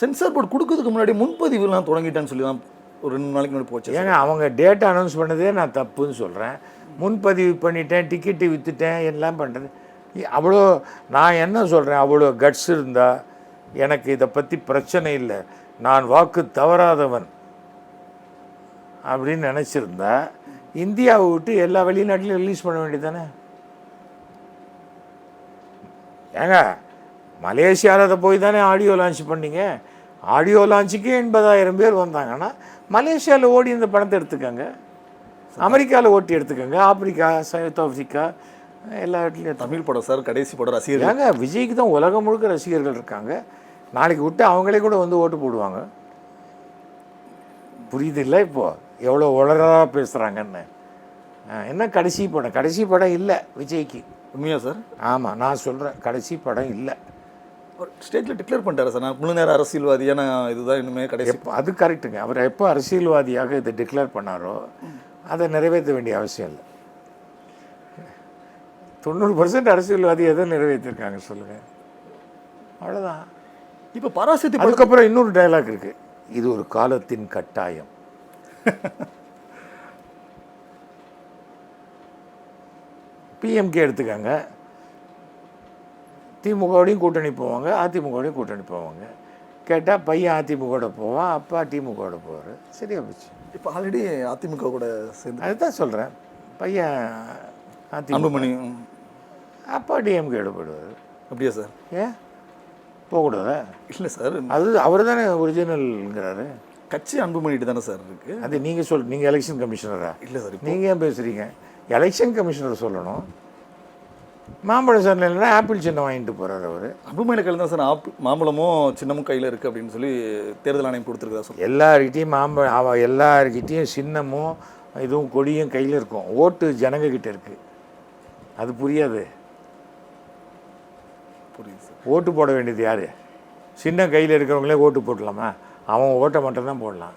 Censor board கொடுக்கறதுக்கு முன்னாடி முன்பதிவுலாம் தொடங்கிட்டான்னு சொல்லி தான் ஒரு 2 நாளைக்கு முன்னாடி போச்சு. ஏங்க அவங்க டேட் அனௌன்ஸ் பண்ணதே நான் தப்புன்னு சொல்கிறேன். முன்பதிவு பண்ணிட்டேன், டிக்கெட்டு விற்றுட்டேன், எல்லாம் பண்ணுறது. அவ்வளோ நான் என்ன சொல்கிறேன், அவ்வளோ கட்ஸ் இருந்தால் எனக்கு இதை பற்றி பிரச்சனை இல்லை, நான் வாக்கு தவறாதவன் அப்படின்னு நினச்சிருந்தா இந்தியாவை விட்டு எல்லா வெளிநாட்டிலையும் ரிலீஸ் பண்ண வேண்டியது தானே. ஏங்க மலேசியாவில் அதை போய் தானே ஆடியோ லான்ச் பண்ணீங்க. ஆடியோ லான்ச்சுக்கே 80,000 பேர் வந்தாங்கன்னா மலேசியாவில் ஓடி இந்த படத்தை எடுத்துக்கோங்க, அமெரிக்காவில் ஓட்டி எடுத்துக்கோங்க, ஆப்பிரிக்கா, சவுத் ஆஃப்ரிக்கா, எல்லா இடத்துலையும். தமிழ் படம் சார், கடைசி படம் ரசிகர்கள். ஏங்க விஜய்க்கு தான் உலகம் முழுக்க ரசிகர்கள் இருக்காங்க. நாளைக்கு விட்டு அவங்களே கூட வந்து ஓட்டு போடுவாங்க. புரியுது இல்லை இப்போது எவ்வளோ உளராக பேசுகிறாங்கன்னு. என்ன கடைசி படம் இல்லை விஜய்க்கு. உண்மையா சார்? ஆமாம், நான் சொல்கிறேன், கடைசி படம் இல்லை. ஸ்டேட்டில் டிக்ளேர் பண்ணிட்டாரா சார், நான் முழு நேர அரசியல்வாதியான இதுதான் இனிமேல் கடைசி? அது கரெக்டுங்க. அவர் எப்போ அரசியல்வாதியாக இதை டிக்ளேர் பண்ணாரோ அதை நிறைவேற்ற வேண்டிய அவசியம் இல்லை. 90% அரசியல்வாதி எதை நிறைவேற்றிருக்காங்க சொல்லுங்கள், அவ்வளோதான். இப்போ பராசக்தி அதுக்கப்புறம் இன்னொரு டயலாக் இருக்குது, இது ஒரு காலத்தின் கட்டாயம். பிஎம்கே எடுத்துக்காங்க, திமுகவோடையும் கூட்டணி போவாங்க, அதிமுகவோடையும் கூட்டணி போவாங்க. கேட்டால் பையன் அதிமுகவோட போவான், அப்பா திமுகவோட போவார். சரியா போச்சு. இப்போ ஆல்ரெடி அதிமுக கூட சேர்ந்து, அதுதான் சொல்கிறேன், பையன் அன்புமணி, அப்பா டிஎம்கேட போயிடுவார். அப்படியா சார்? ஏன் போகக்கூடாதா? இல்லை சார், அது அவர் தானே ஒரிஜினல்ங்கிறாரு. கட்சி அன்புமணிட்டு தானே சார் இருக்குது. அது நீங்கள் நீங்கள் எலெக்ஷன் கமிஷனரா? இல்லை சார், நீங்கள் ஏன் பேசுகிறீங்க? எலெக்ஷன் கமிஷனர் சொல்லணும். மாம்பழம் சார் இல்லைன்னா ஆப்பிள் சின்னம் வாங்கிட்டு போகிறார் அவர். அன்புமணி கையில் தான் சார் மாம்பழமும் சின்னமும் கையில் இருக்குது அப்படின்னு சொல்லி தேர்தல் ஆணையம் கொடுத்துருக்குதா சார்? எல்லார்கிட்டையும் எல்லார்கிட்டையும் சின்னமும் இதுவும் கொடியும் கையில் இருக்கும், ஓட்டு ஜனங்கக்கிட்ட இருக்குது. அது புரியாது. புரியுது சார். ஓட்டு போட வேண்டியது யார்? சின்ன கையில் இருக்கிறவங்களே ஓட்டு போடலாமா? அவன் ஓட்டை மட்டும்தான் போடலாம்.